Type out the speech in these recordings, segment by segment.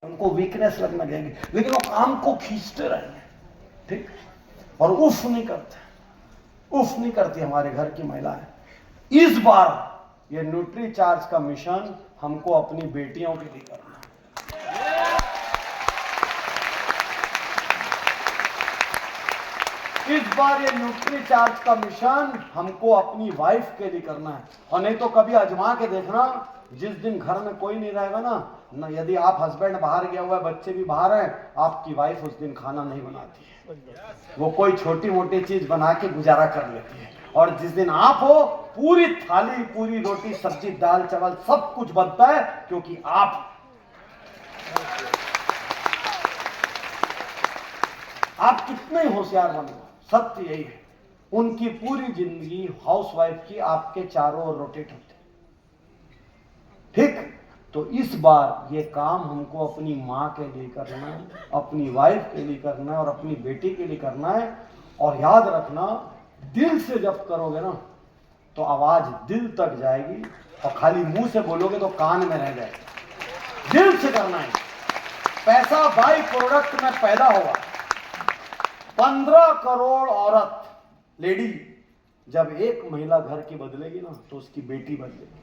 उनको वीकनेस लगने लगेगी, लेकिन वो काम को खींचते रहेंगे, ठीक। और उफ नहीं करते, उफ नहीं करती हमारे घर की महिलाएं। इस बार ये न्यूट्री चार्ज का मिशन हमको अपनी बेटियों के लिए करना है। इस बार ये न्यूट्री चार्ज का मिशन हमको अपनी वाइफ के लिए करना है। और नहीं तो कभी आजमा के देखना, जिस दिन घर में कोई नहीं रहेगा ना, यदि आप हस्बैंड बाहर गया हुआ है, बच्चे भी बाहर हैं, आपकी वाइफ उस दिन खाना नहीं बनाती है, वो कोई छोटी मोटी चीज बना के गुजारा कर लेती है। और जिस दिन आप हो, पूरी थाली, पूरी रोटी, सब्जी, दाल, चावल सब कुछ बनता है, क्योंकि आप कितने होशियार बनो, सत्य यही है। उनकी पूरी जिंदगी हाउसवाइफ की आपके चारों ओर रोटेट होती, ठीक। तो इस बार ये काम हमको अपनी माँ के लिए करना है, अपनी वाइफ के लिए करना है और अपनी बेटी के लिए करना है। और याद रखना, दिल से जब करोगे ना तो आवाज दिल तक जाएगी, और खाली मुंह से बोलोगे तो कान में रह जाएगी। दिल से करना है। पैसा बाई प्रोडक्ट में पैदा होगा। 15 करोड़ औरत, लेडी, जब एक महिला घर की बदलेगी ना, तो उसकी बेटी बदलेगी,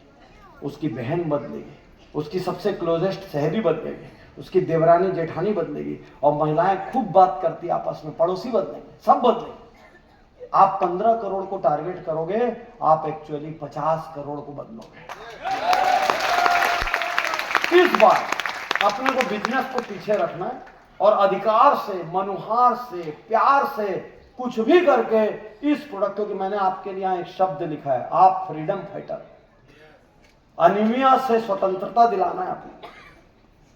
उसकी बहन बदलेगी, उसकी सबसे क्लोजेस्ट सहेली बदलेगी, उसकी देवरानी जेठानी बदलेगी, और महिलाएं खूब बात करती आपस में, पड़ोसी बदलेंगे, सब बदलेंगे। आप 15 करोड़ को टारगेट करोगे, आप एक्चुअली 50 करोड़ को बदलोगे। इस बार अपने को बिजनेस को पीछे रखना है और अधिकार से, मनुहार से, प्यार से, कुछ भी करके इस प्रोडक्ट, क्योंकि मैंने आपके लिए एक शब्द लिखा है, आप फ्रीडम फाइटर, अनीमिया से स्वतंत्रता दिलाना है आपको।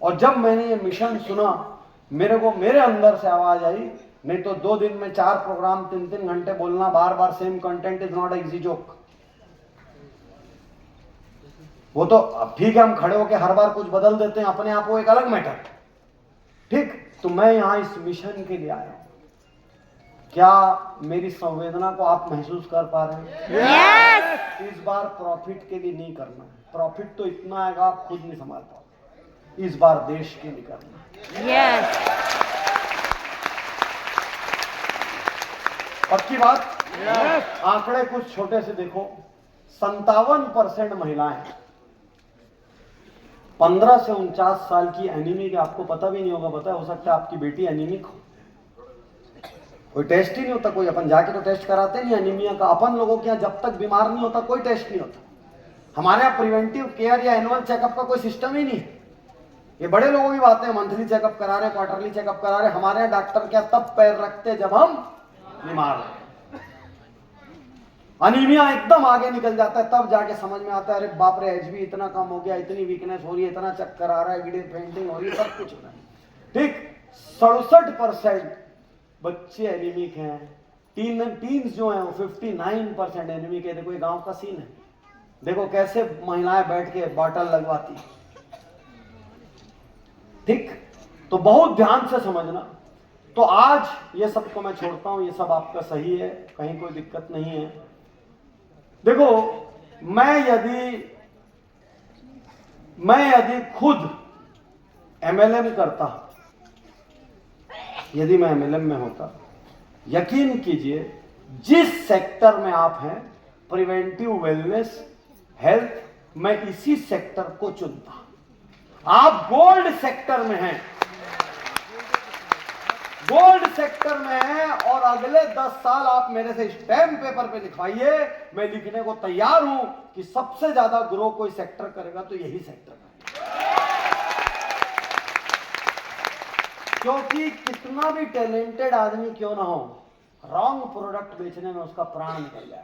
और जब मैंने ये मिशन सुना, मेरे अंदर से आवाज आई, नहीं तो 2 दिन में 4 प्रोग्राम 3-3 घंटे बोलना, बार बार same content is not easy joke. वो तो ठीक है, हम खड़े होकर हर बार कुछ बदल देते हैं अपने आप, वो एक अलग मैटर, ठीक। तो मैं यहां इस मिशन के लिए आया हूं। क्या मेरी संवेदना को आप महसूस कर पा रहे हैं? yes! इस बार प्रॉफिट के लिए नहीं करना है, प्रॉफिट तो इतना आएगा आप खुद नहीं संभाल पाओगे। इस बार देश के लिए करना है। yes! पक्की बात? yes! आंकड़े कुछ छोटे से देखो, 57% महिलाएं 15 से 49 साल की एनीमिक, आपको पता भी नहीं होगा, पता हो सकता है आपकी बेटी एनीमिक हो, कोई टेस्ट ही नहीं होता, कोई अपन जाके तो टेस्ट कराते नहीं एनीमिया का। अपन लोगों के यहाँ जब तक बीमार नहीं होता कोई टेस्ट नहीं होता। हमारे यहाँ प्रिवेंटिव केयर या एनुअल चेकअप का कोई सिस्टम ही नहीं। ये बड़े लोगों की बातें हैं, मंथली चेकअप करा रहे, क्वार्टरली चेकअप करा रहे। हमारे यहाँ डॉक्टर क्या तब पैर रखते जब हम बीमार हो। अनीमिया एकदम आगे निकल जाता है, तब जाके समझ में आता है, अरे बाप रे, एचबी इतना कम हो गया, इतनी वीकनेस हो रही है, इतना चक्कर आ रहा है, गिडे पेंटिंग हो रही है, सब कुछ हो रहा है, ठीक। 67% बच्चे एनीमिक हैं। टीन्स जो हैं वो 59% एनीमिक है। देखो ये गांव का सीन है, देखो कैसे महिलाएं बैठ के बॉटल लगवाती, ठीक। तो बहुत ध्यान से समझना। तो आज ये सब को मैं छोड़ता हूं, ये सब आपका सही है, कहीं कोई दिक्कत नहीं है। देखो, मैं यदि खुद एमएलएम करता, यदि मैं एमएलएम में होता, यकीन कीजिए जिस सेक्टर में आप हैं, प्रिवेंटिव वेलनेस, हेल्थ, मैं इसी सेक्टर को चुनता। आप गोल्ड सेक्टर में हैं, गोल्ड सेक्टर में हैं, और अगले 10 साल आप मेरे से स्टैम्प पेपर पे लिखवाइए, मैं लिखने को तैयार हूं कि सबसे ज्यादा ग्रो कोई सेक्टर करेगा तो यही सेक्टर है। क्योंकि कितना भी टैलेंटेड आदमी क्यों ना हो, रॉन्ग प्रोडक्ट बेचने में उसका प्राण निकल गया।